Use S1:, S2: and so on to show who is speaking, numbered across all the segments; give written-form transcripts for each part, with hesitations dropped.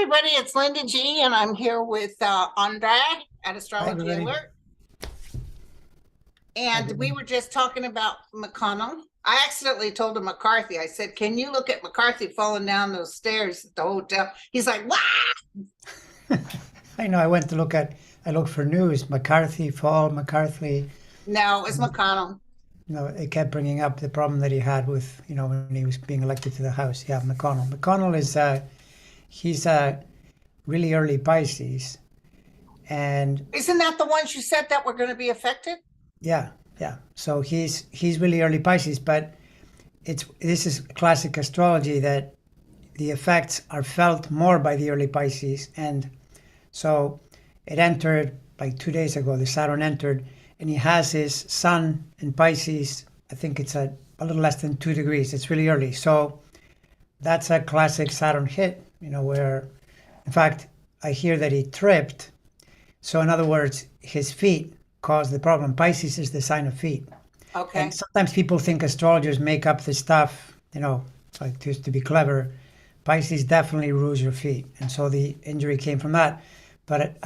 S1: everybody, it's Linda G, and I'm here with Andre at
S2: Hi,
S1: Astrology
S2: everybody.
S1: Alert. And we were just talking about McConnell. I accidentally told him McCarthy. I said, can you look at McCarthy falling down those stairs at the hotel? He's like, what?
S2: I know. I looked for news. McCarthy fall. McCarthy.
S1: No, it's McConnell.
S2: It kept bringing up the problem that he had with, when he was being elected to the House. Yeah, McConnell. McConnell is, he's really early Pisces, and
S1: Isn't that the ones you said that were going to be affected?
S2: yeah. So he's really early Pisces, but this is classic astrology that the effects are felt more by the early Pisces, and so it entered like 2 days ago. The Saturn entered, and he has his Sun in Pisces. I think it's a little less than 2 degrees. It's really early, so that's a classic Saturn hit. Where, in fact, I hear that he tripped. So in other words, his feet caused the problem. Pisces is the sign of feet.
S1: Okay.
S2: And sometimes people think astrologers make up the stuff, like just to be clever. Pisces definitely rules your feet. And so the injury came from that. But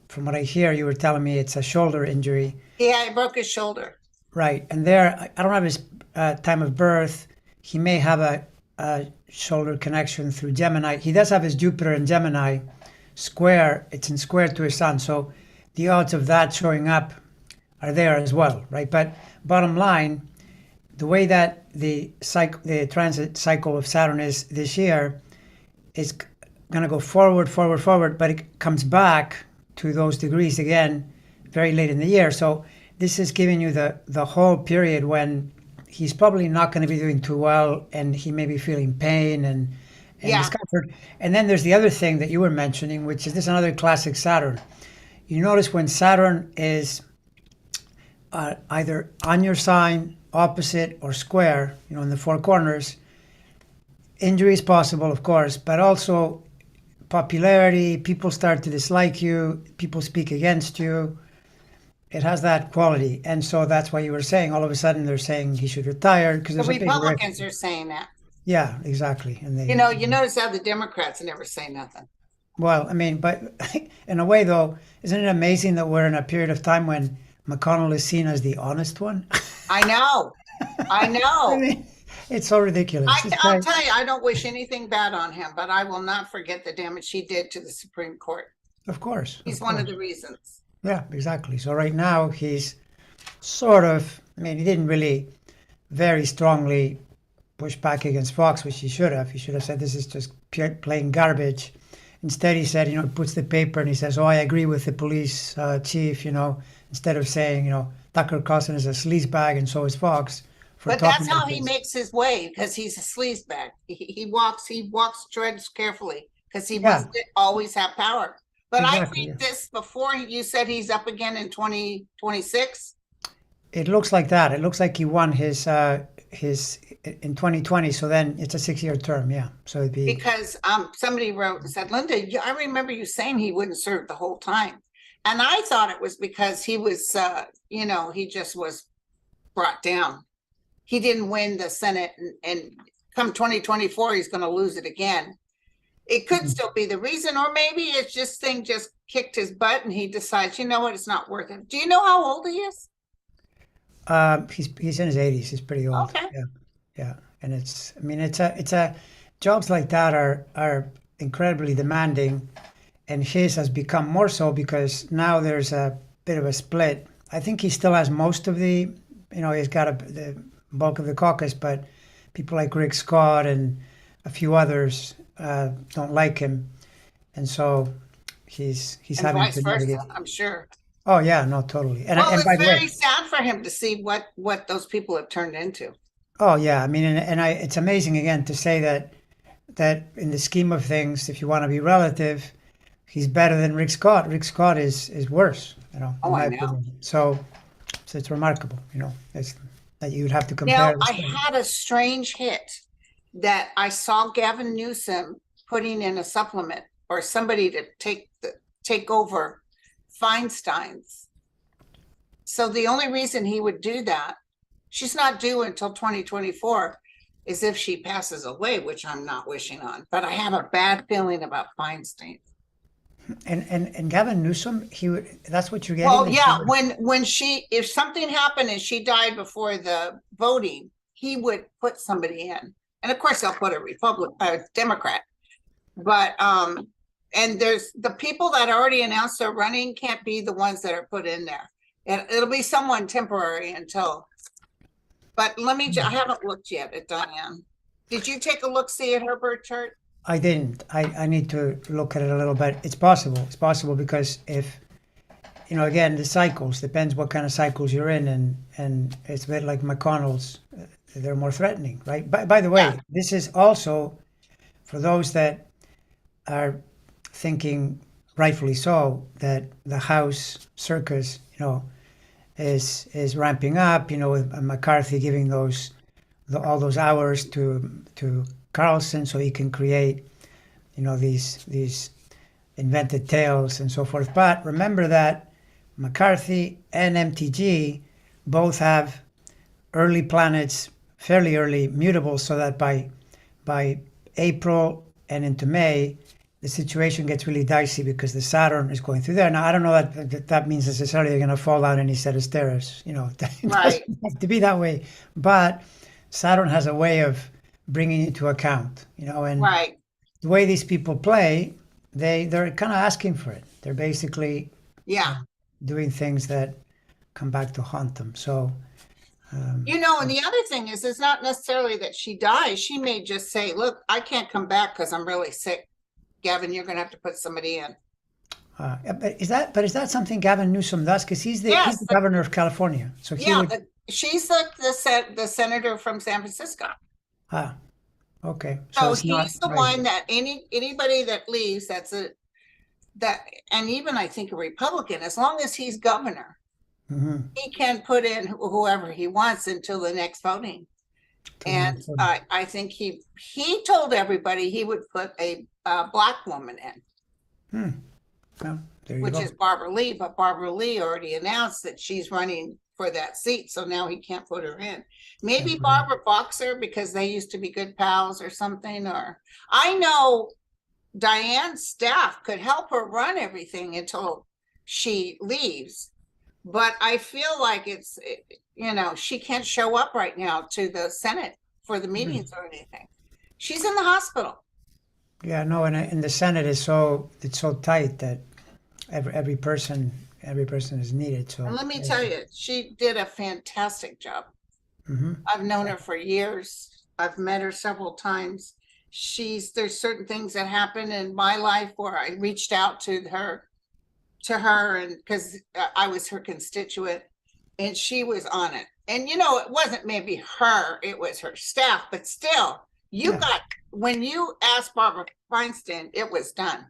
S2: from what I hear, you were telling me it's a shoulder injury.
S1: Yeah, he broke his shoulder.
S2: Right. And there, I don't have his time of birth. He may have a shoulder connection through Gemini. He does have his Jupiter in Gemini square. It's in square to his Sun. So the odds of that showing up are there as well, right? But bottom line, the way that the transit cycle of Saturn is this year is going to go forward, but it comes back to those degrees again very late in the year. So this is giving you the whole period when he's probably not going to be doing too well, and he may be feeling pain and discomfort. And then there's the other thing that you were mentioning, which is this another classic Saturn. You notice when Saturn is either on your sign, opposite, or square, in the four corners, injury is possible, of course, but also popularity. People start to dislike you. People speak against you. It has that quality. And so that's why you were saying all of a sudden they're saying he should retire. Because
S1: the Republicans are saying that.
S2: Yeah, exactly. And they,
S1: you notice how the Democrats never say nothing.
S2: Well, I mean, but in a way, though, isn't it amazing that we're in a period of time when McConnell is seen as the honest one?
S1: I know. I
S2: mean, it's so ridiculous.
S1: I'll tell you, I don't wish anything bad on him, but I will not forget the damage he did to the Supreme Court.
S2: Of course.
S1: He's one of the reasons.
S2: Yeah, exactly. So right now he's sort of, he didn't really very strongly push back against Fox, which he should have. He should have said, this is just plain garbage. Instead, he said, he puts the paper and he says, I agree with the police chief, instead of saying, Tucker Carlson is a sleazebag and so is Fox.
S1: But that's how he makes his way, because he's a sleazebag. He treads carefully because he must always have power. But exactly, I think this before you said he's up again in 2026.
S2: It looks like that. It looks like he won his in 2020. So then it's a 6-year term. Yeah. So it'd be
S1: because somebody wrote and said, Linda, I remember you saying he wouldn't serve the whole time. And I thought it was because he was, he just was brought down. He didn't win the Senate, and come 2024, he's going to lose it again. It could still be the reason, or maybe it's just thing just kicked his butt and he decides, you know what, it's not worth it. Do you know how old he is?
S2: He's in his 80s. He's pretty old.
S1: Okay.
S2: Yeah. And it's jobs like that are incredibly demanding, and his has become more so because now there's a bit of a split. I think he still has most of the, he's got the bulk of the caucus, but people like Rick Scott and a few others don't like him, and so he's having
S1: vice
S2: to navigate.
S1: versa, I'm sure.
S2: Oh yeah, no, totally. And
S1: it's
S2: by the
S1: very
S2: way,
S1: sad for him to see what those people have turned into.
S2: Oh yeah, it's amazing again to say that in the scheme of things, if you want to be relative, he's better than Rick Scott. Rick Scott is worse,
S1: Oh, I know.
S2: opinion. So it's remarkable, it's that you'd have to compare.
S1: Now, I had a strange hit that I saw Gavin Newsom putting in a supplement, or somebody to take over Feinstein's. So the only reason he would do that, she's not due until 2024, is if she passes away, which I'm not wishing on. But I have a bad feeling about Feinstein.
S2: And Gavin Newsom, he would. That's what you're getting.
S1: Well, yeah, if something happened and she died before the voting, he would put somebody in, and of course, they'll put a Democrat. But and there's the people that already announced they're running can't be the ones that are put in there. And it'll be someone temporary until. But I haven't looked yet at Dianne. Did you take a look, see at her birth chart?
S2: I didn't. I need to look at it a little bit. It's possible. It's possible because if, again, the cycles, depends what kind of cycles you're in. And it's a bit like McConnell's, they're more threatening, right? By the way, This is also for those that are thinking, rightfully so, that the House circus, is ramping up, with McCarthy giving all those hours to Carlson so he can create, these invented tales and so forth. But remember that McCarthy and MTG both have early planets, fairly early mutable, so that by April and into May, the situation gets really dicey because the Saturn is going through there. Now, I don't know that means necessarily they're going to fall out any set of stairs, It doesn't have to be that way. But Saturn has a way of bringing it to account, and the way these people play, they're kind of asking for it. They're basically doing things that come back to haunt them. So,
S1: and the other thing is, it's not necessarily that she dies. She may just say, look, I can't come back because I'm really sick. Gavin, you're going to have to put somebody in.
S2: But is that something Gavin Newsom does? Because he's the governor of California. So
S1: she's the senator from San Francisco.
S2: Okay.
S1: So he's the one that anybody that leaves, and even I think a Republican, as long as he's governor, he can put in whoever he wants until the next voting. And I think he told everybody he would put a black woman in,
S2: well,
S1: which is Barbara Lee. But Barbara Lee already announced that she's running for that seat, so now he can't put her in. Maybe Barbara Boxer, because they used to be good pals or something. Or I know Diane's staff could help her run everything until she leaves. But I feel like she can't show up right now to the Senate for the meetings or anything. She's in the hospital.
S2: Yeah, no, and the Senate is so tight that every person is needed. So
S1: and let me tell you, she did a fantastic job. I've known her for years. I've met her several times. There's certain things that happen in my life where I reached out to her, and because I was her constituent, and she was on it. And it wasn't maybe her, it was her staff, but still, when you asked Barbara Feinstein, it was done.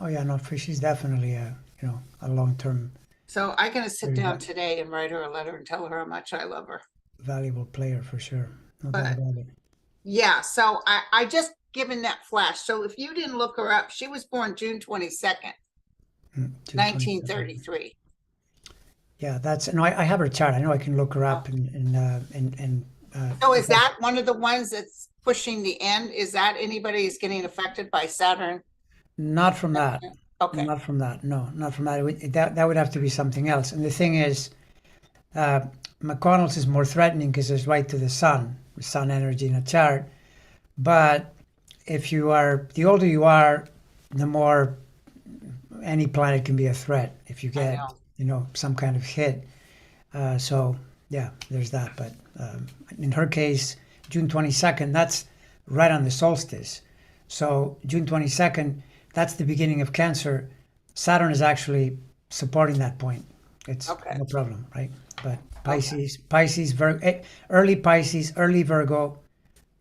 S2: Oh yeah, no, she's definitely a long-term.
S1: So I'm going to sit down today and write her a letter and tell her how much I love her.
S2: Valuable player for sure. No doubt about it.
S1: Yeah, so I just given that flash. So if you didn't look her up, she was born June 22nd, 1933.
S2: Yeah, I have her chart. I know I can look her up
S1: So is that one of the ones that's pushing the end? Is that anybody who's getting affected by Saturn?
S2: Not from that.
S1: Okay.
S2: Not from that. No, not from that. That would have to be something else. And the thing is, McConnell's is more threatening because it's right to the sun energy in a chart. But the older you are, the more any planet can be a threat if you get, some kind of hit. So yeah, there's that. But in her case, June 22nd, that's right on the solstice. So June 22nd, that's the beginning of Cancer. Saturn is actually supporting that point. It's no problem, right? But Pisces, early Pisces, early Virgo,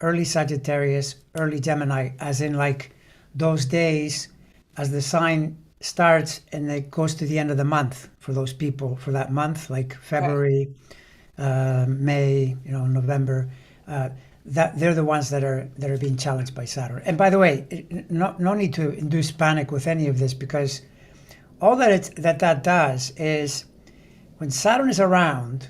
S2: early Sagittarius, early Gemini, as in like those days as the sign starts and it goes to the end of the month for those people for that month, like February, May, November. That they're the ones that are being challenged by Saturn. And by the way, no need to induce panic with any of this, because all that does is when Saturn is around,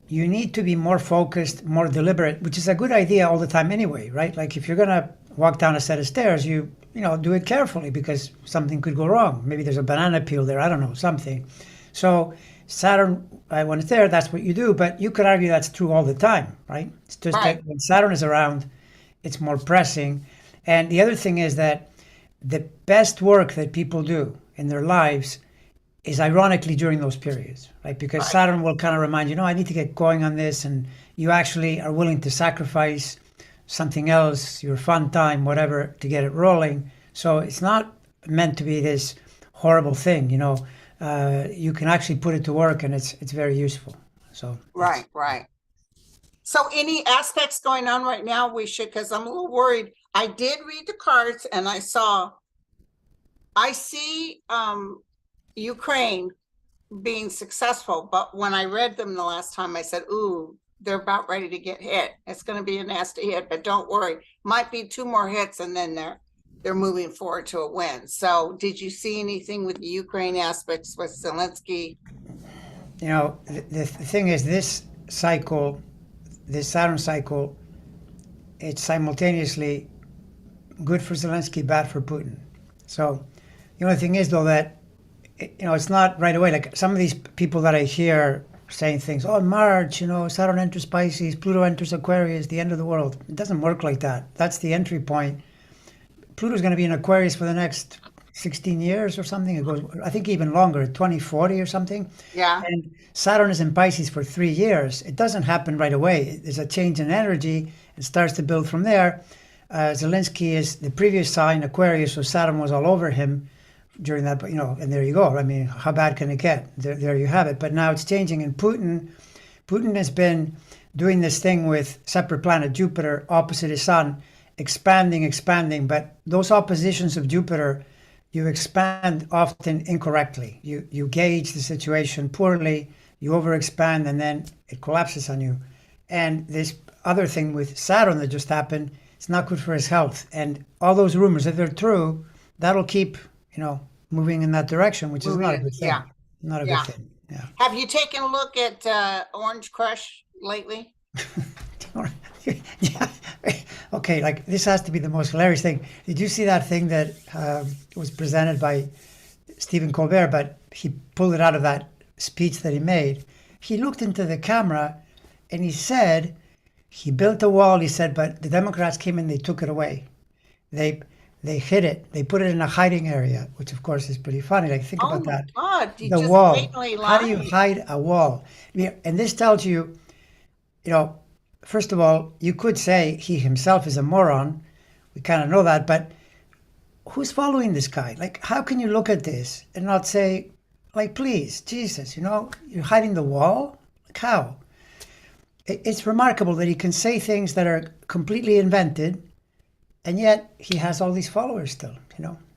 S2: you need to be more focused, more deliberate, which is a good idea all the time anyway, right? Like if you're gonna walk down a set of stairs, do it carefully because something could go wrong. Maybe there's a banana peel there, I don't know, something. So Saturn, when it's there, that's what you do. But you could argue that's true all the time, right? It's just
S1: Right.
S2: that when Saturn is around, it's more pressing. And the other thing is that the best work that people do in their lives is ironically during those periods, right? Because
S1: Right.
S2: Saturn will kind of remind you, no, I need to get going on this, and you actually are willing to sacrifice something else, your fun time, whatever, to get it rolling. So it's not meant to be this horrible thing, you can actually put it to work, and it's very useful. So
S1: Right. Right. So any aspects going on right now we should, because I'm a little worried. I did read the cards and I see Ukraine being successful, but when I read them the last time, I said, ooh, they're about ready to get hit. It's going to be a nasty hit, but don't worry. Might be 2 more hits and then they're moving forward to a win. So did you see anything with the Ukraine aspects with Zelensky?
S2: the thing is, this Saturn cycle, it's simultaneously good for Zelensky, bad for Putin. So the only thing is, though, that it's not right away. Like some of these people that I hear saying things, oh, in March, Saturn enters Pisces, Pluto enters Aquarius, the end of the world. It doesn't work like that. That's the entry point. Pluto's going to be in Aquarius for the next 16 years or something. It goes, I think, even longer, 2040 or something.
S1: Yeah.
S2: And Saturn is in Pisces for 3 years. It doesn't happen right away. There's a change in energy. It starts to build from there. Zelensky is the previous sign, Aquarius, so Saturn was all over him during that, and there you go. I mean, how bad can it get? There you have it. But now it's changing, and Putin has been doing this thing with separate planet Jupiter opposite his sun, expanding. But those oppositions of Jupiter, you expand often incorrectly. You gauge the situation poorly, you overexpand, and then it collapses on you. And this other thing with Saturn that just happened, it's not good for his health. And all those rumors, if they're true, that'll keep moving in that direction, which is not a good thing.
S1: Yeah.
S2: Not a
S1: Yeah.
S2: good thing. Yeah.
S1: Have you taken a look at Orange Crush lately?
S2: Yeah. Okay, like this has to be the most hilarious thing. Did you see that thing that was presented by Stephen Colbert, but he pulled it out of that speech that he made? He looked into the camera and he said, he built a wall, he said, but the Democrats came in, they took it away. They hid it. They put it in a hiding area, which of course is pretty funny. Like, think about that.
S1: Oh my God, you
S2: The
S1: just
S2: wall.
S1: blatantly
S2: How do you
S1: lied.
S2: hide a wall? And this tells you, first of all, you could say he himself is a moron. We kind of know that, but who's following this guy? Like, how can you look at this and not say, like, please, Jesus, you're hiding the wall? Like, how? It's remarkable that he can say things that are completely invented, and yet he has all these followers still,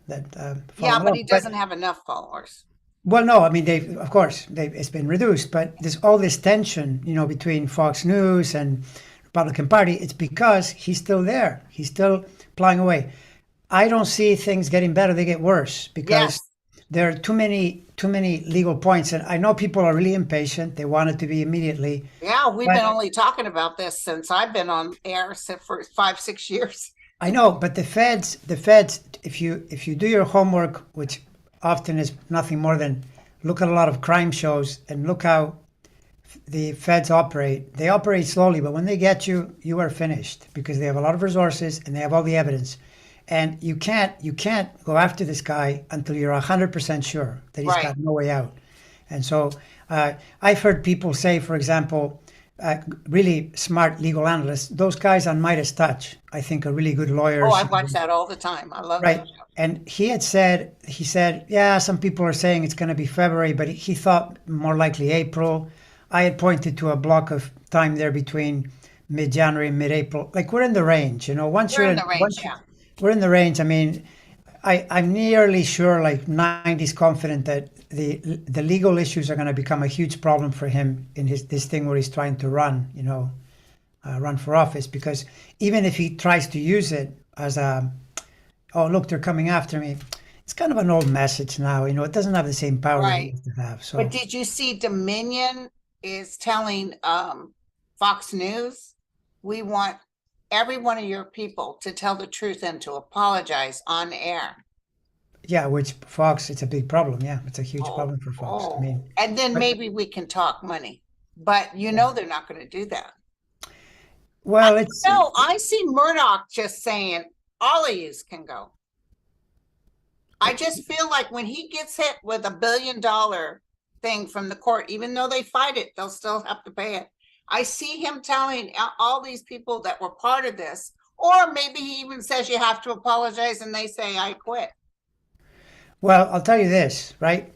S2: that follow
S1: Yeah, but
S2: along.
S1: he doesn't have enough followers.
S2: Well, no, I mean, it's been reduced, but there's all this tension, between Fox News and Republican Party. It's because he's still there. He's still plowing away. I don't see things getting better. They get worse because
S1: Yes.
S2: there are too many legal points. And I know people are really impatient. They want it to be immediately.
S1: Yeah, we've
S2: But-
S1: been only talking about this since I've been on air for 5-6 years.
S2: I know, but the feds, if you do your homework, which often is nothing more than look at a lot of crime shows and look how the feds operate. They operate slowly, but when they get you, you are finished because they have a lot of resources and they have all the evidence. And you can't go after this guy until you're 100% sure that he's
S1: Right.
S2: got no way out. And so I've heard people say, for example, really smart legal analysts, those guys on Midas Touch, I think are really good lawyers.
S1: Oh, I watch that all the time. I love
S2: Right.
S1: that show.
S2: And he said, yeah, some people are saying it's going to be February, but he thought more likely April. I had pointed to a block of time there between mid-January and mid-April. Like, we're in the range, once
S1: We're
S2: you're
S1: in the range, yeah.
S2: we're in the range. I mean, I'm nearly sure, like 90s confident that the legal issues are going to become a huge problem for him in this thing where he's trying to run for office. Because even if he tries to use it as oh, look, they're coming after me, it's kind of an old message now. It doesn't have the same power that it
S1: Right.
S2: used to have. So
S1: But did you see Dominion is telling Fox News, we want every one of your people to tell the truth and to apologize on air.
S2: Yeah, which Fox, it's a big problem. Yeah, it's a huge
S1: Oh,
S2: problem for Fox. I
S1: oh.
S2: mean,
S1: And then
S2: but,
S1: maybe we can talk money. But you know they're not going to do that.
S2: well, it's
S1: No, I see Murdoch just saying, all of yous can go. I just feel like when he gets hit with $1 billion thing from the court, even though they fight it, they'll still have to pay it. I see him telling all these people that were part of this, or maybe he even says you have to apologize and they say, I quit.
S2: well, I'll tell you this, right?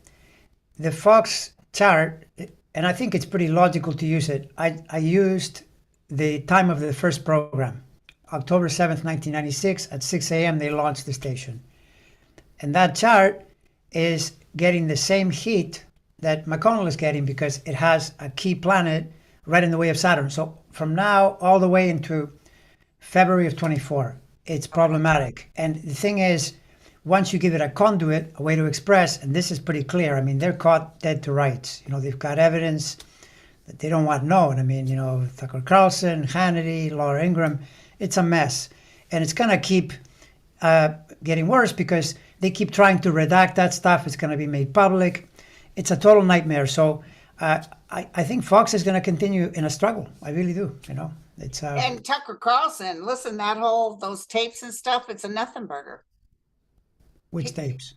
S2: The Fox chart, and I think it's pretty logical to use it. I used the time of the first program, October 7th, 1996, at 6 a.m. they launched the station. And that chart is getting the same heat that McConnell is getting because it has a key planet right in the way of Saturn. So from now all the way into February of 24, it's problematic. And the thing is, once you give it a conduit, a way to express, and this is pretty clear. I mean, they're caught dead to rights. You know, they've got evidence that they don't want known. I mean, you know, Tucker Carlson, Hannity, Laura Ingraham, it's a mess. And it's going to keep getting worse because they keep trying to redact that stuff. It's going to be made public. It's a total nightmare. So I think Fox is going to continue in a struggle. I really do. You know, it's
S1: and Tucker Carlson, listen, those tapes and stuff, it's a nothing burger.
S2: Which tapes?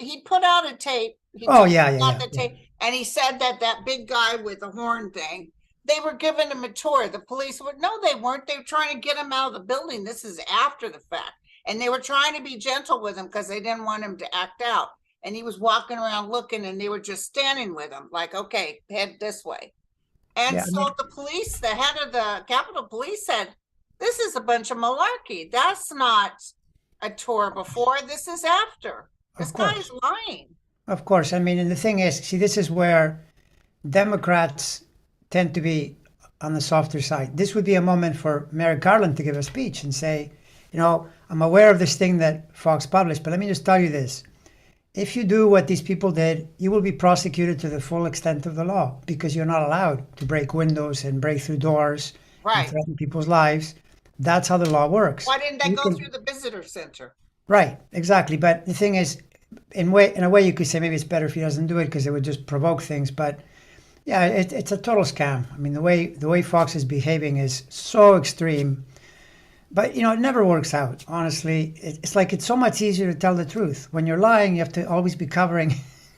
S1: He put out a tape.
S2: Tape,
S1: and he said that big guy with the horn thing, they were giving him a tour. The police would, no, they weren't. They were trying to get him out of the building. This is after the fact. And they were trying to be gentle with him because they didn't want him to act out. And he was walking around looking, and they were just standing with him like, okay, head this way. And the police, the head of the Capitol Police said, this is a bunch of malarkey. That's not a tour before. This is after. This guy's lying.
S2: Of course. I mean, and the thing is, see, this is where Democrats tend to be on the softer side. This would be a moment for Merrick Garland to give a speech and say, you know, I'm aware of this thing that Fox published, but let me just tell you this. If you do what these people did, you will be prosecuted to the full extent of the law because you're not allowed to break windows and break through doors and threaten people's lives. That's how the law works.
S1: Why didn't they go through the visitor center?
S2: Right, exactly. But the thing is, in a way, you could say maybe it's better if he doesn't do it because it would just provoke things. But yeah, it's a total scam. I mean, the way Fox is behaving is so extreme. But, you know, it never works out, honestly. It's like it's so much easier to tell the truth. When you're lying, you have to always be covering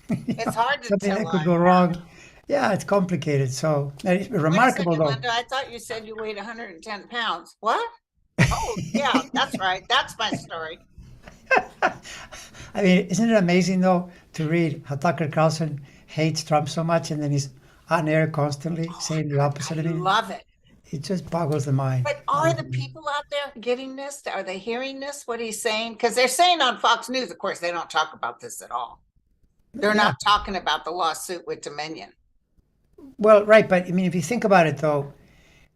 S1: it's hard to
S2: something
S1: tell
S2: that could go wrong. Yeah, it's complicated. So it's remarkable, though.
S1: Linda, I thought you said you weighed 110 pounds. What? Oh, yeah, that's right. That's my story.
S2: I mean, isn't it amazing, though, to read how Tucker Carlson hates Trump so much and then he's on air constantly saying the opposite of it?
S1: I love it.
S2: It just boggles the mind.
S1: But are the people out there getting this? Are they hearing this, what he's saying? Because they're saying on Fox News, of course, they don't talk about this at all. They're not talking about the lawsuit with Dominion.
S2: Well, right. But I mean, if you think about it, though,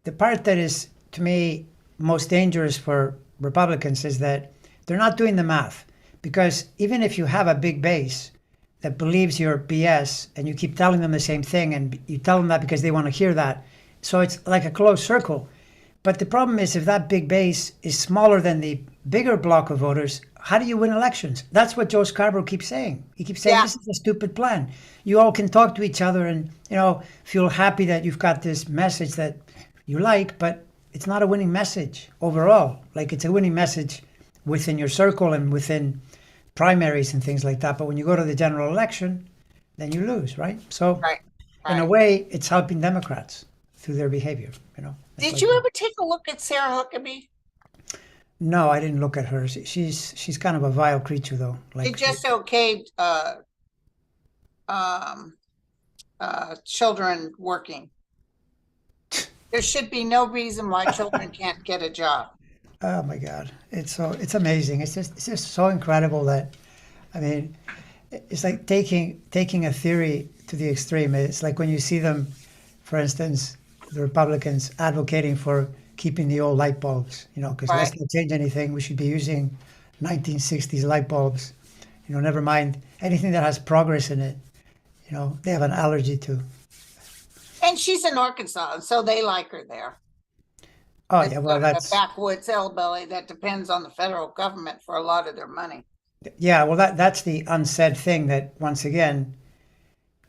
S2: the part that is, to me, most dangerous for Republicans is that they're not doing the math. Because even if you have a big base that believes your BS and you keep telling them the same thing and you tell them that because they want to hear that, so it's like a closed circle. But the problem is if that big base is smaller than the bigger block of voters, how do you win elections? That's what Joe Scarborough keeps saying. He keeps saying, This is a stupid plan. You all can talk to each other and, you know, feel happy that you've got this message that you like, but it's not a winning message overall. Like it's a winning message within your circle and within primaries and things like that. But when you go to the general election, then you lose, right? So in a way, it's helping Democrats through their behavior, you know.
S1: Did you ever take a look at Sara Huckabee?
S2: No, I didn't look at her. She's kind of a vile creature, though.
S1: Like, they just okayed children working. There should be no reason why children can't get a job.
S2: Oh my God, it's amazing. It's just so incredible that, I mean, it's like taking a theory to the extreme. It's like when you see them, for instance, the Republicans advocating for keeping the old light bulbs, you know, because let's not change anything. We should be using 1960s light bulbs, you know, never mind anything that has progress in it, you know, they have an allergy to.
S1: And she's in Arkansas, and so they like her there.
S2: Oh
S1: It's
S2: yeah, well
S1: a backwoods hillbilly that depends on the federal government for a lot of their money.
S2: that's the unsaid thing that once again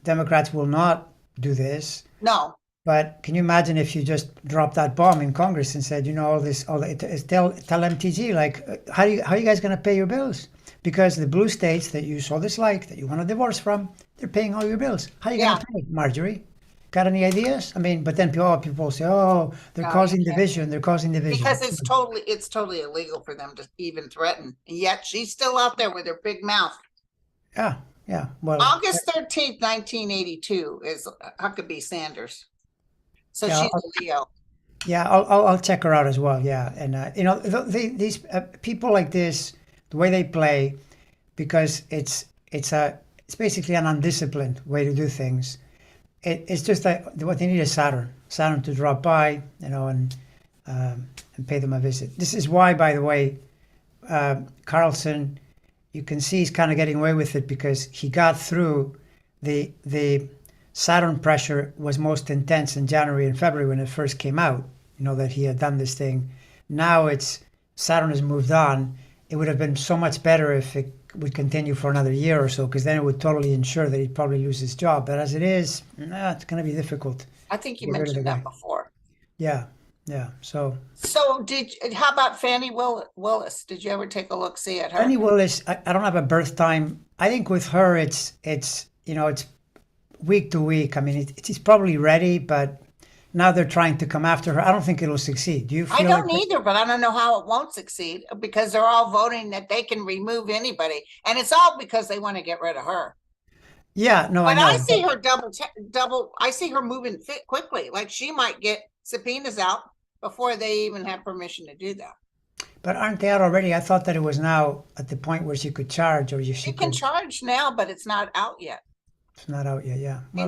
S2: Democrats will not do this.
S1: No,
S2: But can you imagine if you just dropped that bomb in Congress and said, you know, tell MTG like, how are you guys going to pay your bills? Because the blue states that you so dislike, that you want a divorce from, they're paying all your bills. How are you going to pay, Marjorie? Got any ideas? I mean, but then people say, oh, they're causing division. They're causing division.
S1: Because it's totally illegal for them to even threaten. And yet she's still out there with her big mouth.
S2: Yeah, yeah. Well,
S1: August 13th, 1982 is Huckabee Sanders. So she's a Leo.
S2: Yeah, I'll check her out as well. Yeah, and you know, these people like this, the way they play, because it's basically an undisciplined way to do things. It's just that what they need is Saturn to drop by, you know, and pay them a visit. This is why, by the way, Carlson, you can see he's kind of getting away with it because he got through the Saturn pressure was most intense in January and February when it first came out, you know, that he had done this thing. Now Saturn has moved on. It would have been so much better if it would continue for another year or so, because then it would totally ensure that he'd probably lose his job. But as it is, it's going to be difficult.
S1: I think you mentioned that before.
S2: Yeah. So
S1: how about Fani Willis? Did you ever take a look, see at her?
S2: Fani Willis, I don't have a birth time. I think with her, it's you know, it's week to week. I mean, it's probably ready, but now they're trying to come after her. I don't think it'll succeed. Do you feel
S1: I don't either, but I don't know how it won't succeed because they're all voting that they can remove anybody. And it's all because they want to get rid of her.
S2: Yeah, no,
S1: but
S2: I know.
S1: I see her I see her moving quickly. Like she might get subpoenas out before they even have permission to do that.
S2: But aren't they out already? I thought that it was now at the point where she could charge or she
S1: can charge now, but it's not out yet.
S2: It's not out yet, yeah.
S1: She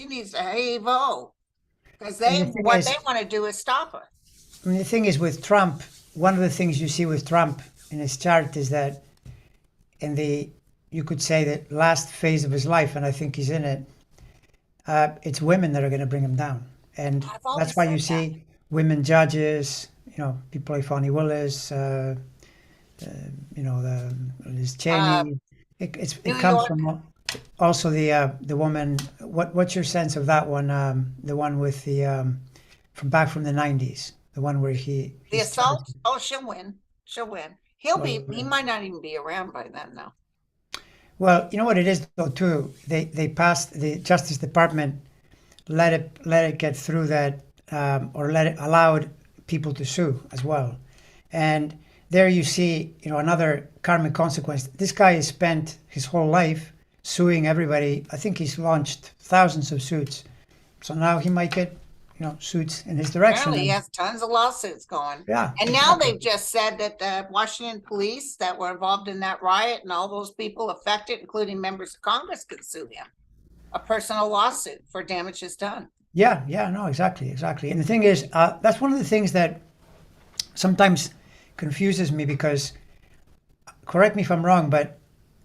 S1: needs a HAVO because they want to do is stop her.
S2: I mean, the thing is with Trump, one of the things you see with Trump in his chart is that you could say that last phase of his life, and I think he's in it, it's women that are going to bring him down. And that's why you see women judges, you know, people like Fani Willis, you know, Liz Cheney. It comes from also the woman. What's your sense of that one? The one with the from back from the 90s, the one where the
S1: assault. Oh, she'll win. She'll win. He might not even be around by then, though.
S2: Well, you know what it is though too. They passed the Justice Department, let it get through that, or allowed people to sue as well, and there you see, you know, another karmic consequence. This guy has spent his whole life suing everybody. I think he's launched thousands of suits, so now he might get, you know, suits in his direction.
S1: Apparently he has tons of lawsuits going.
S2: Yeah,
S1: and now they've just said that the Washington police that were involved in that riot and all those people affected, including members of Congress, could sue him. A personal lawsuit for damages done. Yeah,
S2: no, exactly. And the thing is, that's one of the things that sometimes confuses me because, correct me if I'm wrong, but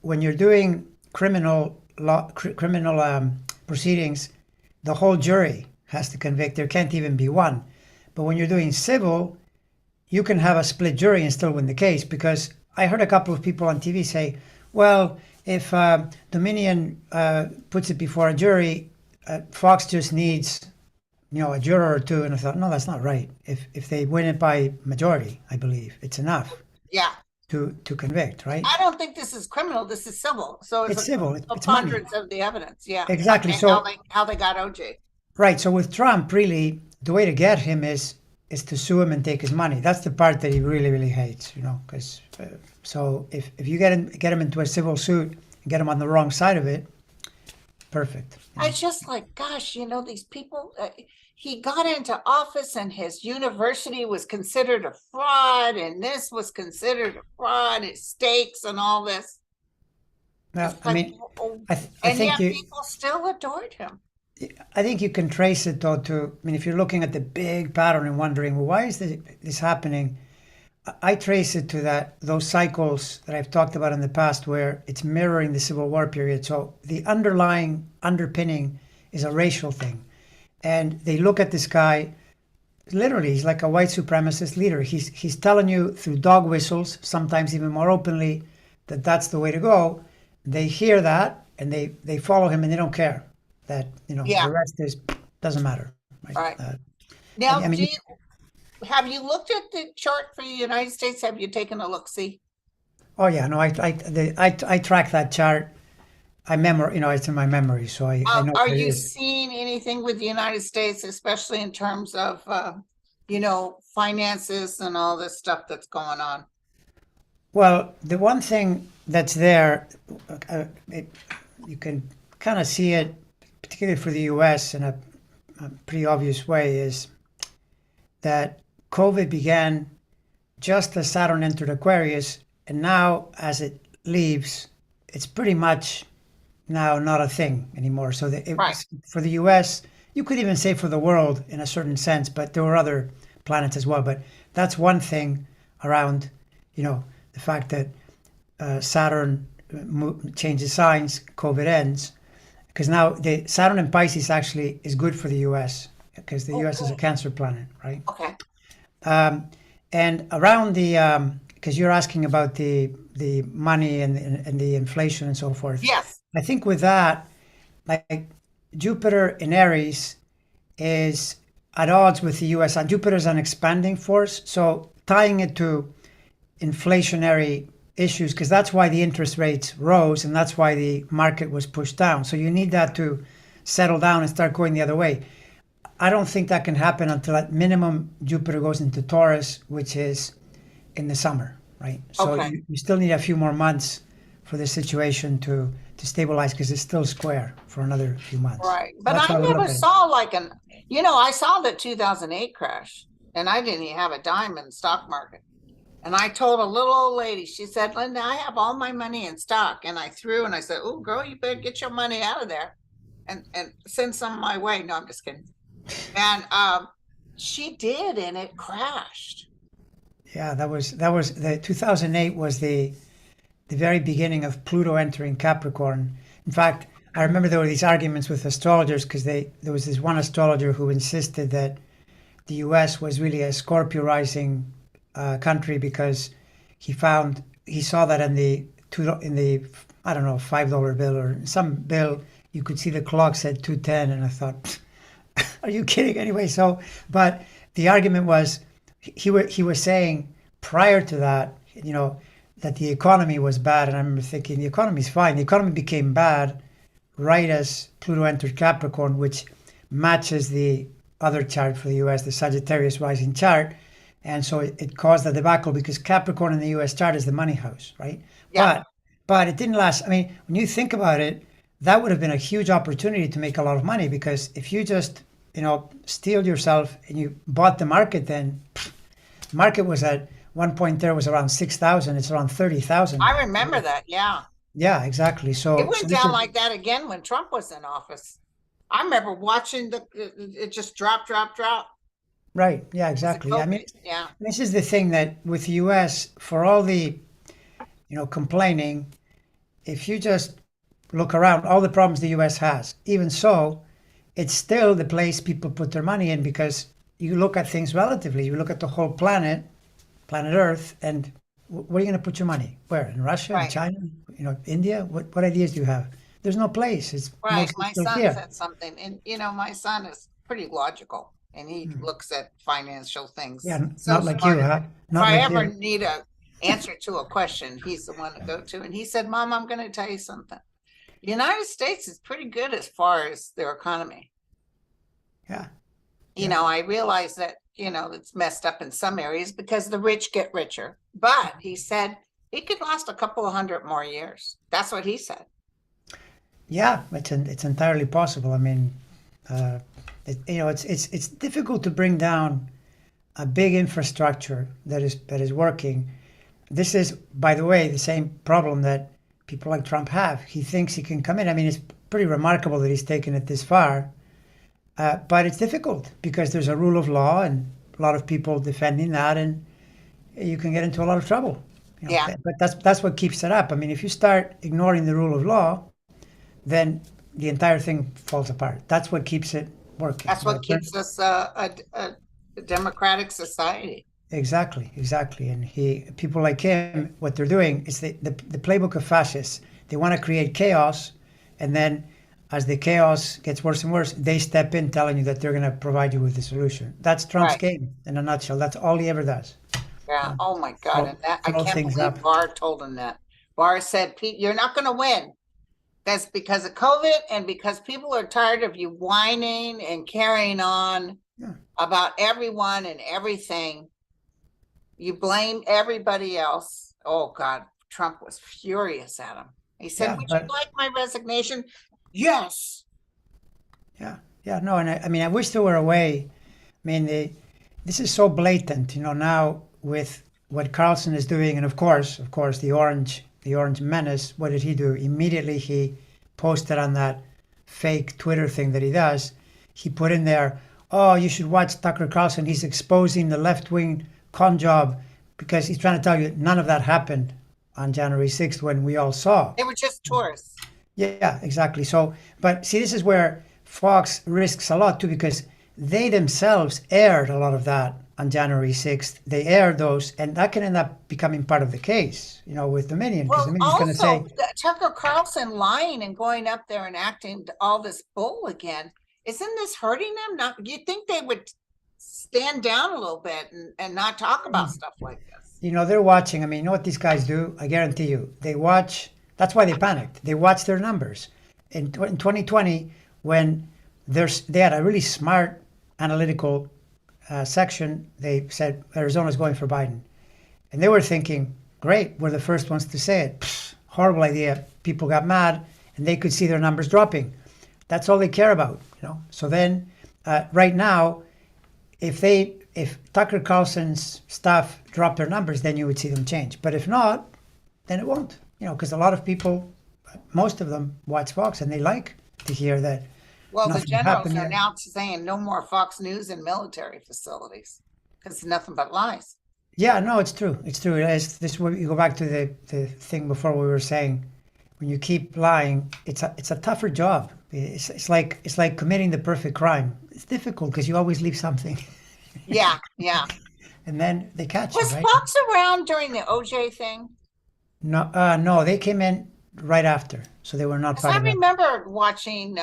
S2: when you're doing criminal proceedings, the whole jury has to convict. There can't even be one. But when you're doing civil, you can have a split jury and still win the case, because I heard a couple of people on TV say, well, if Dominion puts it before a jury, Fox just needs, you know, a juror or two. And I thought, no, that's not right. If they win it by majority, I believe it's enough.
S1: Yeah.
S2: To convict, right?
S1: I don't think this is criminal. This is civil. So it's
S2: civil. It's
S1: hundreds of the evidence. Yeah.
S2: Exactly.
S1: And
S2: so
S1: how they got OJ.
S2: Right. So with Trump, really, the way to get him is to sue him and take his money. That's the part that he really, really hates, you know, because so if you get him into a civil suit and get him on the wrong side of it, perfect.
S1: I just like, gosh, you know, these people, he got into office and his university was considered a fraud and this was considered a fraud, his stakes and all this.
S2: Well, I mean, I think
S1: people still adored him.
S2: I think you can trace it though to, I mean, if you're looking at the big pattern and wondering, well, why is this happening? I trace it to those cycles that I've talked about in the past where it's mirroring the Civil War period. So the underpinning is a racial thing. and they look at this guy. Literally, he's like a white supremacist leader. He's telling you through dog whistles, sometimes even more openly, that that's the way to go. They hear that and they follow him, and they don't care that
S1: Yeah.
S2: the rest doesn't matter.
S1: Right.
S2: Uh,
S1: Now,
S2: I mean,
S1: have you looked at the chart for the United States? Have you taken a look-see?
S2: oh yeah, no, I track that chart. I it's in my memory, so I know
S1: Are
S2: what it
S1: you
S2: is.
S1: seeing anything with the United States, especially in terms of, finances and all this stuff that's going on?
S2: Well, the one thing that's there, you can kind of see it, particularly for the U.S. in a pretty obvious way, is that COVID began just as Saturn entered Aquarius, and now as it leaves, it's pretty much now not a thing anymore. So it
S1: Right.
S2: was for the U.S. You could even say for the world in a certain sense, but there were other planets as well. But that's one thing around, the fact that Saturn changes signs, COVID ends, because now the Saturn in Pisces actually is good for the U.S. because the U.S. is a Cancer planet, right?
S1: Okay.
S2: And around because you're asking about the money and the inflation and so forth.
S1: Yes.
S2: I think with that, like Jupiter in Aries is at odds with the U.S. and Jupiter's an expanding force, so tying it to inflationary issues, because that's why the interest rates rose and that's why the market was pushed down. So you need that to settle down and start going the other way. I don't think that can happen until at minimum Jupiter goes into Taurus, which is in the summer, right? So
S1: Okay.
S2: you still need a few more months for the situation to stabilize because it's still square for another few months.
S1: Right.
S2: So
S1: But
S2: that's
S1: I
S2: how I would
S1: never
S2: look at it.
S1: saw I saw the 2008 crash, and I didn't even have a dime in the stock market. And I told a little old lady, she said, Linda, I have all my money in stock. And I threw and I said, oh, girl, you better get your money out of there and send some my way. No, I'm just kidding. And she did, and it crashed.
S2: Yeah, that was the 2008 was the very beginning of Pluto entering Capricorn. In fact, I remember there were these arguments with astrologers because there was this one astrologer who insisted that the U.S. was really a Scorpio rising country because he saw that in the I don't know $5 bill or some bill you could see the clock said 210, and I thought, are you kidding? Anyway, but the argument was he was saying prior to that, that the economy was bad, and I remember thinking the economy's fine. The economy became bad right as Pluto entered Capricorn, which matches the other chart for the U.S., the Sagittarius rising chart, and so it caused a debacle because Capricorn in the U.S. chart is the money house, right?
S1: Yeah.
S2: But it didn't last. I mean, when you think about it, that would have been a huge opportunity to make a lot of money because if you just steeled yourself and you bought the market, then the market was at one point there was around 6,000. It's around 30,000.
S1: I remember that. Yeah.
S2: Yeah, exactly. So
S1: It went
S2: this
S1: down
S2: is
S1: like that again when Trump was in office. I remember watching it just drop.
S2: right. Yeah,
S1: Was it
S2: exactly. I mean,
S1: COVID? Yeah.
S2: this is the thing that with the U.S. for all the complaining, if you just look around, all the problems the U.S. has, even so, it's still the place people put their money in because you look at things relatively. You look at the whole planet Earth, and where are you going to put your money? Where? In Russia, in
S1: Right.
S2: China, India? What ideas do you have? There's no place. It's
S1: Right.
S2: mostly
S1: My
S2: still
S1: son
S2: here.
S1: said something, and my son is pretty logical, and he looks at financial things.
S2: Yeah,
S1: So
S2: not like you,
S1: smart.
S2: huh?
S1: If
S2: Not
S1: I
S2: like
S1: ever
S2: you.
S1: need a answer to a question, he's the one to go to. And he said, Mom, I'm going to tell you something. The United States is pretty good as far as their economy.
S2: Yeah.
S1: I realize that, it's messed up in some areas because the rich get richer. But he said it could last a couple of hundred more years. That's what he said.
S2: Yeah, it's entirely possible. I mean, it's difficult to bring down a big infrastructure that is working. This is, by the way, the same problem that people like Trump have. He thinks he can come in. I mean, it's pretty remarkable that he's taken it this far, but it's difficult because there's a rule of law and a lot of people defending that, and you can get into a lot of trouble.
S1: Yeah.
S2: But that's what keeps it up. I mean, if you start ignoring the rule of law, then the entire thing falls apart. That's what keeps it working.
S1: That's what keeps us a democratic society.
S2: Exactly. And people like him, what they're doing is the playbook of fascists. They want to create chaos, and then as the chaos gets worse and worse, they step in telling you that they're going to provide you with the solution. That's Trump's game in a nutshell. That's all he ever does.
S1: Yeah. Oh my God. And that I
S2: throw
S1: can't
S2: things
S1: believe
S2: up.
S1: Barr told him that. Barr said, Pete, you're not going to win. That's because of COVID and because people are tired of you whining and carrying on about everyone and everything. You blame everybody else. Oh God, Trump was furious at him. He said, would you like my resignation? Yes.
S2: No, and I mean, I wish there were a way. I mean, this is so blatant, now with what Carlson is doing, and of course, the orange menace. What did he do? Immediately, he posted on that fake Twitter thing that he does. He put in there, "Oh, you should watch Tucker Carlson. He's exposing the left-wing con job," because he's trying to tell you none of that happened on January 6th when we all saw.
S1: They were just tourists.
S2: Yeah, exactly. So, but see, this is where Fox risks a lot too, because they themselves aired a lot of that on January 6th. They aired those, and that can end up becoming part of the case, with Dominion.
S1: Well,
S2: Dominion's going to say
S1: Tucker Carlson lying and going up there and acting all this bull again. Isn't this hurting them? Not, you think they would stand down a little bit and not talk about stuff like this?
S2: They're watching. I mean, you know what these guys do? I guarantee you, they watch. That's why they panicked. They watch their numbers. In 2020, when they had a really smart analytical section, they said Arizona's going for Biden. And they were thinking, great, we're the first ones to say it. Pfft, horrible idea. People got mad, and they could see their numbers dropping. That's all they care about, So then, right now, if Tucker Carlson's staff drop their numbers, then you would see them change. But if not, then it won't. Because a lot of people, most of them, watch Fox, and they like to hear that.
S1: Well, the generals are now saying no more Fox News in military facilities because it's nothing but lies.
S2: Yeah, no, it's true. It's true. This you go back to the thing before we were saying, when you keep lying, it's a tougher job. It's like committing the perfect crime. It's difficult because you always leave something.
S1: Yeah.
S2: And then they catch you.
S1: Was
S2: right?
S1: Fox around during the OJ thing?
S2: No, they came in right after, so they were not part of it.
S1: I remember watching.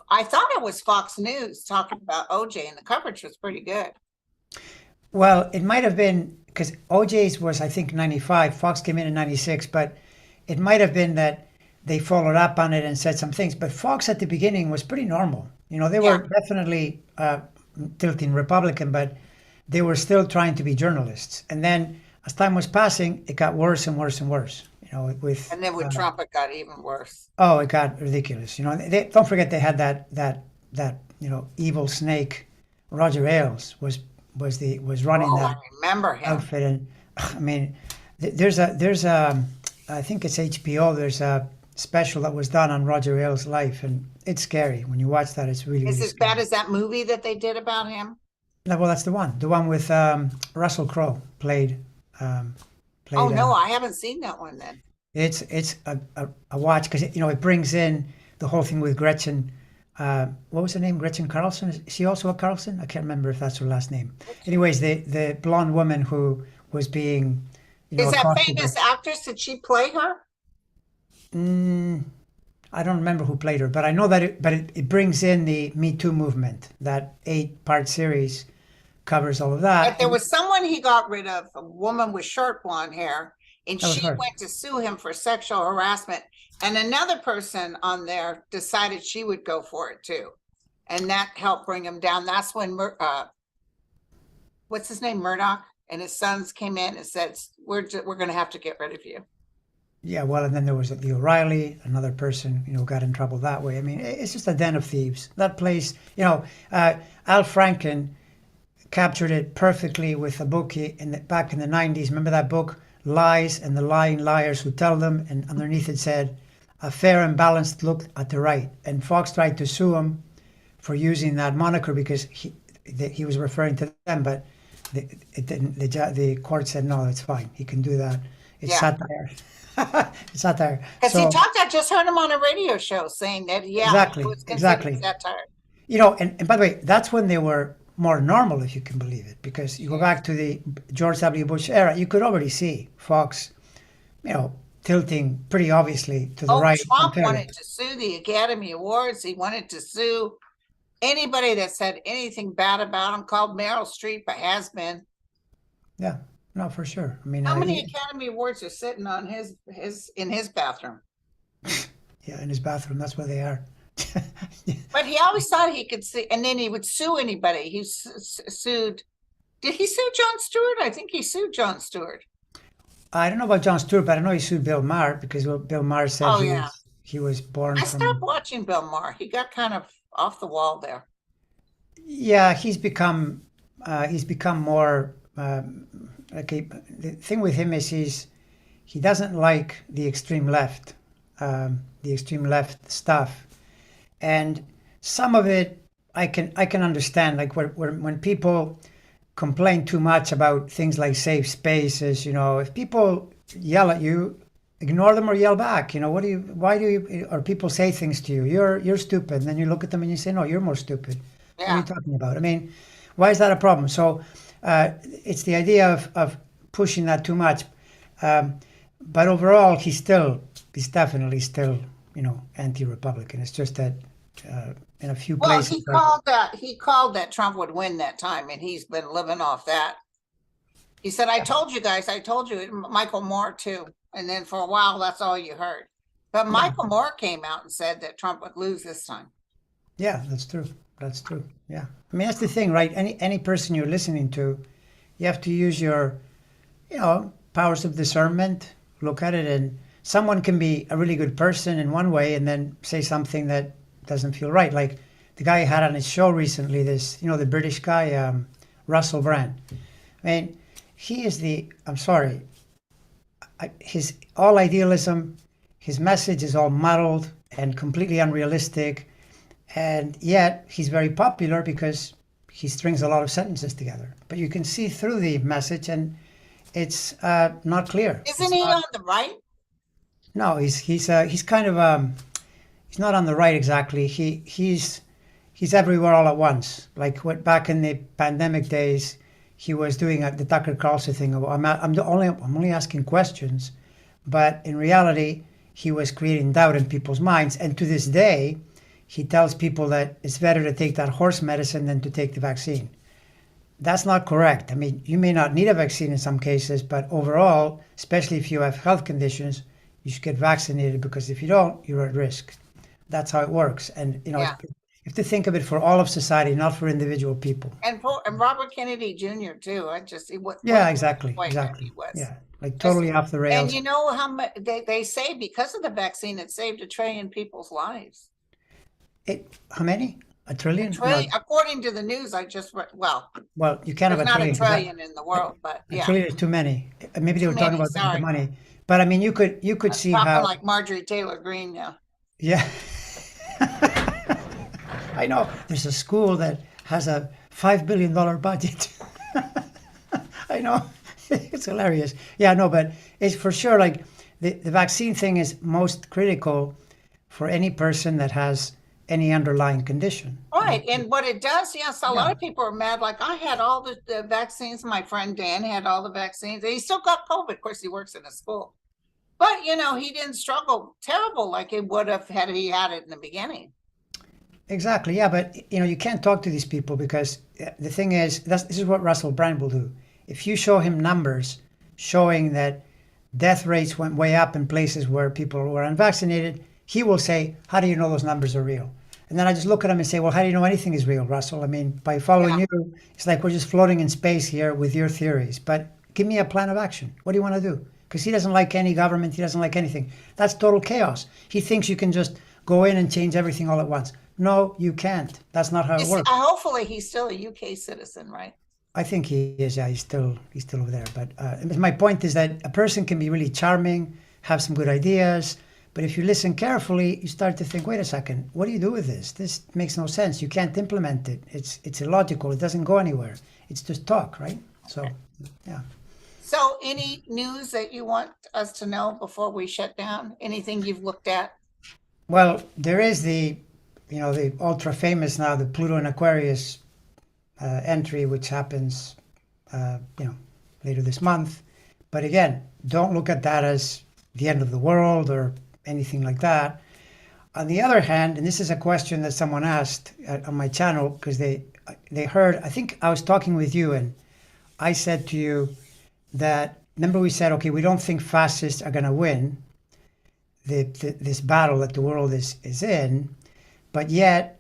S1: I thought it was Fox News talking about OJ, and the coverage was pretty good.
S2: Well, it might have been because OJ's was, I think, 95. Fox came in 96, but it might have been that they followed up on it and said some things. But Fox at the beginning was pretty normal. They were definitely tilting Republican, but they were still trying to be journalists. And then as time was passing, it got worse and worse and worse. And then
S1: with Trump, it got even worse.
S2: Oh, it got ridiculous. Don't forget they had that evil snake, Roger Ailes was running that.
S1: I remember him.
S2: Outfit, and I mean, there's a I think it's HBO. There's a special that was done on Roger Ailes' life, and it's scary when you watch that. It's really
S1: is
S2: really
S1: as
S2: scary.
S1: bad as that movie that they did about him.
S2: No, well, that's the one with Russell Crowe played.
S1: Oh no, I haven't seen that one then.
S2: It's a watch because it brings in the whole thing with Gretchen. What was her name? Gretchen Carlson? Is she also a Carlson? I can't remember if that's her last name. Anyways, the blonde woman who was being,
S1: is that famous actress? Did she play her?
S2: I don't remember who played her, but I know that it brings in the Me Too movement. That 8-part series covers all of that.
S1: But there was someone he got rid of, a woman with short blonde hair, and she went to sue him for sexual harassment. And another person on there decided she would go for it too. And that helped bring him down. That's when, what's his name, Murdoch, and his sons came in and said, we're going to have to get rid of you.
S2: Yeah, well, and then there was the O'Reilly, another person, got in trouble that way. I mean, it's just a den of thieves. That place, Al Franken captured it perfectly with a book back in the 90s. Remember that book, Lies and the Lying Liars Who Tell Them? And underneath it said, a fair and balanced look at the right. And Fox tried to sue him for using that moniker because he was referring to them, but the court said, no, it's fine. He can do that. It's satire. It's satire.
S1: Because he talked, I just heard him on a radio show saying that,
S2: exactly.
S1: Satire.
S2: And by the way, that's when they were more normal, if you can believe it, because you go back to the George W. Bush era, you could already see Fox, tilting pretty obviously to the
S1: Oh,
S2: right
S1: Trump
S2: compared
S1: wanted to sue the Academy Awards. He wanted to sue anybody that said anything bad about him, called Meryl Streep a has-been.
S2: Yeah, no, for sure. I mean,
S1: How many Academy Awards are sitting on in his bathroom?
S2: yeah, in his bathroom, that's where they are.
S1: But he always thought he could see, and then he would sue anybody. He sued. Did he sue Jon Stewart? I think he sued Jon Stewart.
S2: I don't know about Jon Stewart, but I know he sued Bill Maher because Bill Maher said
S1: Oh, yeah.
S2: he was born
S1: I
S2: from.
S1: stopped watching Bill Maher. He got kind of off the wall there.
S2: Yeah, he's become more the thing with him is he doesn't like the extreme left stuff, and some of it I can understand. Like when people complain too much about things like safe spaces, if people yell at you, ignore them or yell back. Why do you, or people say things to you, you're stupid, and then you look at them and you say, no, you're more stupid. What are you talking about? I mean, why is that a problem? So it's the idea of pushing that too much. But overall, he's definitely still, anti-Republican. It's just that in a few places.
S1: He called that Trump would win that time, and he's been living off that. He said, I told you guys, Michael Moore too. And then for a while, that's all you heard. But Michael Moore came out and said that Trump would lose this time.
S2: Yeah, that's true. That's true. Yeah. I mean, that's the thing, right? Any person you're listening to, you have to use your, powers of discernment, look at it, and someone can be a really good person in one way and then say something that doesn't feel right. Like the guy had on his show recently, the British guy, Russell Brand. I mean, he is I'm sorry, his all idealism, his message is all muddled and completely unrealistic. And yet he's very popular because he strings a lot of sentences together. But you can see through the message and it's not clear.
S1: Isn't he on the right?
S2: No, he's kind of he's not on the right exactly. He's everywhere all at once. Like back in the pandemic days, he was doing the Tucker Carlson thing. I'm only asking questions, but in reality, he was creating doubt in people's minds. And to this day, he tells people that it's better to take that horse medicine than to take the vaccine. That's not correct. I mean, you may not need a vaccine in some cases, but overall, especially if you have health conditions, you should get vaccinated because if you don't, you're at risk. That's how it works. And, you have to think of it for all of society, not for individual people.
S1: And Robert Kennedy Jr. too.
S2: Exactly. Yeah, like totally off the rails.
S1: And you know how much they say because of the vaccine, it saved 1 trillion people's lives.
S2: How many? 1 trillion?
S1: No. According to the news, I just read. Well,
S2: you can't have a trillion.
S1: Not 1 trillion in the world, but
S2: yeah. 1 trillion is too many. Maybe they were talking about the money. But I mean, you could see how
S1: like Marjorie Taylor Greene now.
S2: Yeah. I know. There's a school that has a $5 billion budget. I know. It's hilarious. Yeah, no, but it's for sure like the vaccine thing is most critical for any person that has any underlying condition.
S1: Right. And what it does, yes, a lot of people are mad. Like I had all the vaccines. My friend Dan had all the vaccines. And he still got COVID. Of course, he works in a school. But, he didn't struggle terrible like he would have had he had it in the beginning.
S2: Exactly. Yeah. But, you can't talk to these people because the thing is, this is what Russell Brand will do. If you show him numbers showing that death rates went way up in places where people were unvaccinated, he will say, how do you know those numbers are real? And then I just look at him and say, well, how do you know anything is real, Russell? I mean, by following you, it's like we're just floating in space here with your theories. But give me a plan of action. What do you want to do? Because he doesn't like any government. He doesn't like anything. That's total chaos. He thinks you can just go in and change everything all at once. No, you can't. That's not how it works.
S1: Hopefully he's still a UK citizen, right?
S2: I think he is. Yeah, he's still over there. But my point is that a person can be really charming, have some good ideas, but if you listen carefully, you start to think, wait a second, what do you do with this? This makes no sense. You can't implement it. It's illogical. It doesn't go anywhere. It's just talk, right? So, yeah.
S1: So any news that you want us to know before we shut down? Anything you've looked at?
S2: Well, there is the the ultra famous now, the Pluto and Aquarius entry, which happens, later this month. But again, don't look at that as the end of the world or anything like that. On the other hand, and this is a question that someone asked on my channel, because they heard, I think I was talking with you, and I said to you that, remember we said, okay, we don't think fascists are going to win this battle that the world is in, but yet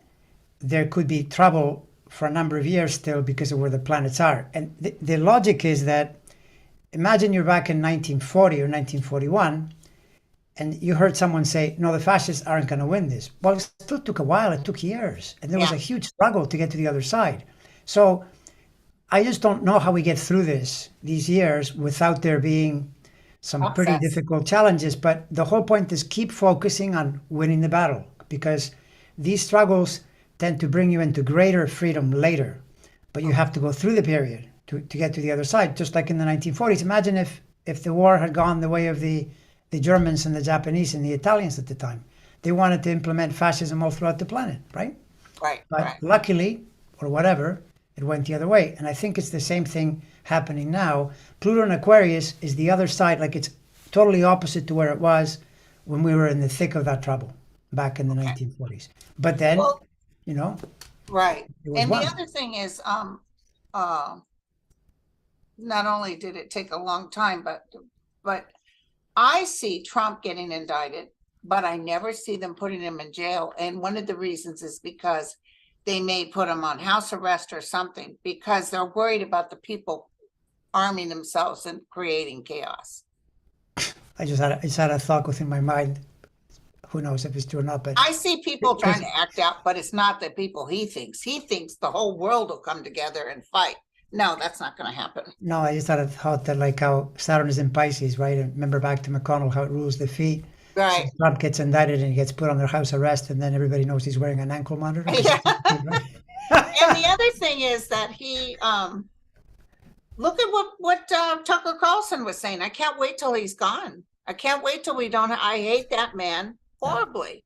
S2: there could be trouble for a number of years still because of where the planets are. And the logic is that, imagine you're back in 1940 or 1941, and you heard someone say, no, the fascists aren't going to win this. Well, it still took a while. It took years. And there was a huge struggle to get to the other side. So I just don't know how we get through these years without there being some pretty difficult challenges. But the whole point is keep focusing on winning the battle, because these struggles tend to bring you into greater freedom later. But you have to go through the period to get to the other side, just like in the 1940s. Imagine if the war had gone the way of the Germans and the Japanese and the Italians at the time. They wanted to implement fascism all throughout the planet, right?
S1: Right.
S2: But luckily, or whatever, it went the other way. And I think it's the same thing happening now. Pluto and Aquarius is the other side, like it's totally opposite to where it was when we were in the thick of that trouble back in the 1940s. But then,
S1: right. And
S2: one.
S1: the other thing is, not only did it take a long time, but I see Trump getting indicted, but I never see them putting him in jail. And one of the reasons is because they may put him on house arrest or something, because they're worried about the people arming themselves and creating chaos.
S2: I just had a thought within my mind. Who knows if it's true or not, but
S1: I see people trying to act out, but it's not the people he thinks. He thinks the whole world will come together and fight. No, that's not going to happen.
S2: No, I just had a thought that, like how Saturn is in Pisces, right? And remember back to McConnell, how it rules the feet.
S1: Right.
S2: So Trump gets indicted and he gets put under house arrest, and then everybody knows he's wearing an ankle monitor.
S1: Yeah. And the other thing is that he, look at what Tucker Carlson was saying. I can't wait till he's gone. I can't wait till we don't. I hate that man horribly.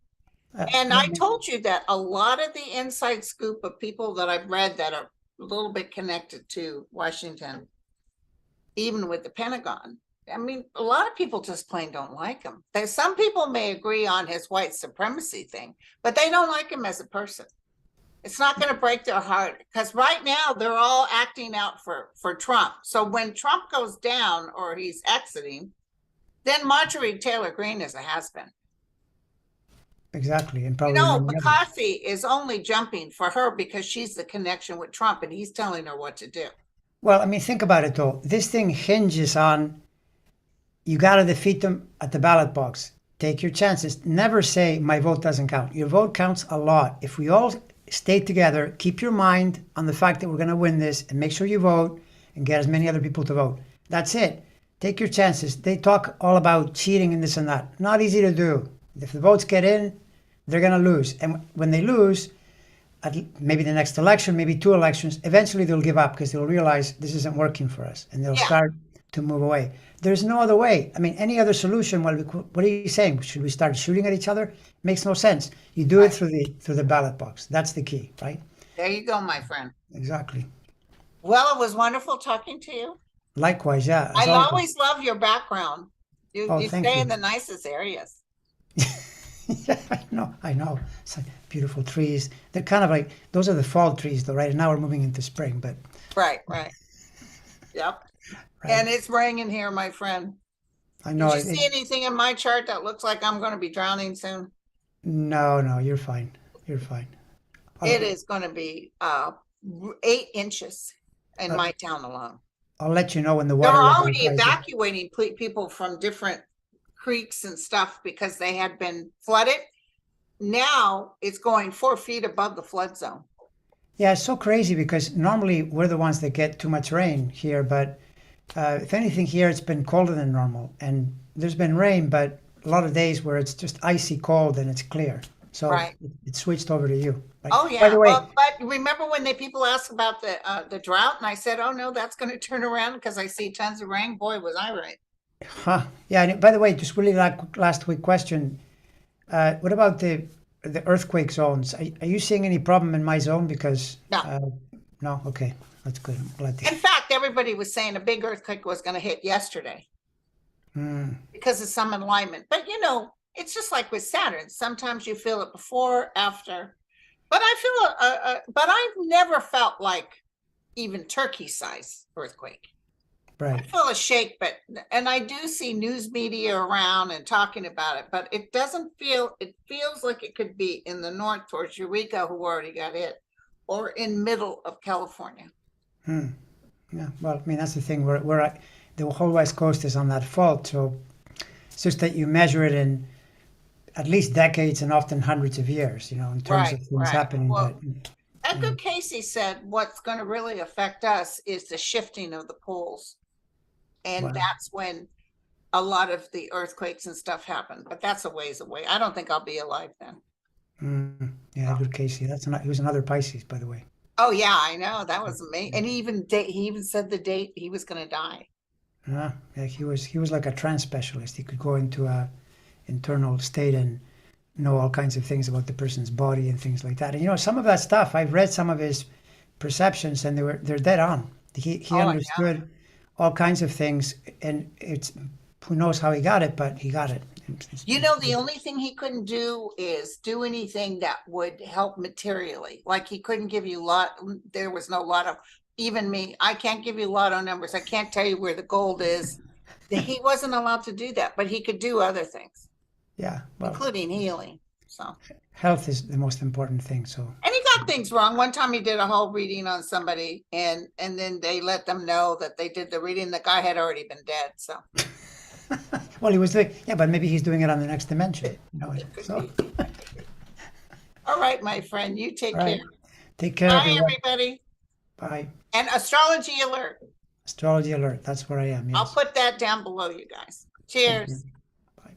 S1: And I told you that a lot of the inside scoop of people that I've read that are a little bit connected to Washington, even with the Pentagon. I mean, a lot of people just plain don't like him. Some people may agree on his white supremacy thing, but they don't like him as a person. It's not going to break their heart, because right now they're all acting out for Trump. So when Trump goes down or he's exiting, then Marjorie Taylor Greene is a has-been.
S2: Exactly. And probably
S1: McCarthy is only jumping for her because she's the connection with Trump and he's telling her what to do.
S2: Well, I mean, think about it though. This thing hinges on, you got to defeat them at the ballot box. Take your chances. Never say my vote doesn't count. Your vote counts a lot. If we all stay together, keep your mind on the fact that we're going to win this, and make sure you vote and get as many other people to vote. That's it. Take your chances. They talk all about cheating and this and that. Not easy to do. If the votes get in, they're going to lose. And when they lose, maybe the next election, maybe 2 elections, eventually they'll give up because they'll realize this isn't working for us, and they'll start to move away. There's no other way. I mean, any other solution, what are you saying? Should we start shooting at each other? Makes no sense. You do it through the ballot box. That's the key, right?
S1: There you go, my friend.
S2: Exactly.
S1: Well, it was wonderful talking to you.
S2: Likewise, yeah.
S1: I always love your background. You stay
S2: you.
S1: in the nicest areas.
S2: Yeah, I know. It's like beautiful trees. They're kind of like, those are the fall trees though, right? And now we're moving into spring, but.
S1: Right. Yep. Right. And it's raining here, my friend.
S2: I know.
S1: Did you see anything in my chart that looks like I'm going to be drowning soon?
S2: No, you're fine. You're fine.
S1: It is going to be 8 inches in my town alone.
S2: I'll let you know when the water.
S1: They're already evacuating people from different creeks and stuff because they had been flooded. Now it's going 4 feet above the flood zone.
S2: Yeah, it's so crazy because normally we're the ones that get too much rain here, but if anything here, it's been colder than normal, and there's been rain, but a lot of days where it's just icy cold and it's clear. So it switched over to you. Right?
S1: Oh yeah. By the way, but remember when people asked about the drought, and I said, "Oh no, that's going to turn around because I see tons of rain." Boy, was I right.
S2: Huh. Yeah. And by the way, just really last quick question. What about the the earthquake zones. Are you seeing any problem in my zone? Because
S1: No.
S2: no, okay, that's good. I'm glad to
S1: In
S2: hear.
S1: fact, everybody was saying a big earthquake was going to hit yesterday because of some alignment. But it's just like with Saturn. Sometimes you feel it before, after. But I feel, but I've never felt like even Turkey size earthquake. I
S2: Right.
S1: feel a shake, and I do see news media around and talking about it, but it doesn't feel, it feels like it could be in the north towards Eureka, who already got hit, or in middle of California.
S2: Yeah. Well, I mean, that's the thing. The whole West Coast is on that fault, so it's just that you measure it in at least decades and often hundreds of years, in terms of things happening.
S1: Well,
S2: But
S1: Edgar Casey said what's going to really affect us is the shifting of the poles. And
S2: wow.
S1: that's when a lot of the earthquakes and stuff happen. But that's a ways away. I don't think I'll be alive then.
S2: Yeah, Edward Casey. He was another Pisces, by the way.
S1: Oh yeah, I know. That was amazing. And he even said the date he was going to die.
S2: Yeah, he was like a trance specialist. He could go into a internal state and know all kinds of things about the person's body and things like that. And some of that stuff, I've read some of his perceptions, and they're dead on. He understood all kinds of things, and it's who knows how he got it, but he got it.
S1: The only thing he couldn't do is do anything that would help materially. Like he couldn't give you there was no lotto. Even me, I can't give you lotto numbers. I can't tell you where the gold is. He wasn't allowed to do that, but he could do other things.
S2: Yeah, well,
S1: including healing. So
S2: health is the most important thing. So,
S1: and he got things wrong. One time he did a whole reading on somebody, and then they let them know that they did the reading. The guy had already been dead. So,
S2: well, he was doing, yeah, but maybe he's doing it on the next dimension. So.
S1: All right, my friend, you take care.
S2: Take care.
S1: Bye, everybody.
S2: Bye.
S1: And astrology alert.
S2: Astrology alert. That's where I am. Yes.
S1: I'll put that down below, you guys. Cheers.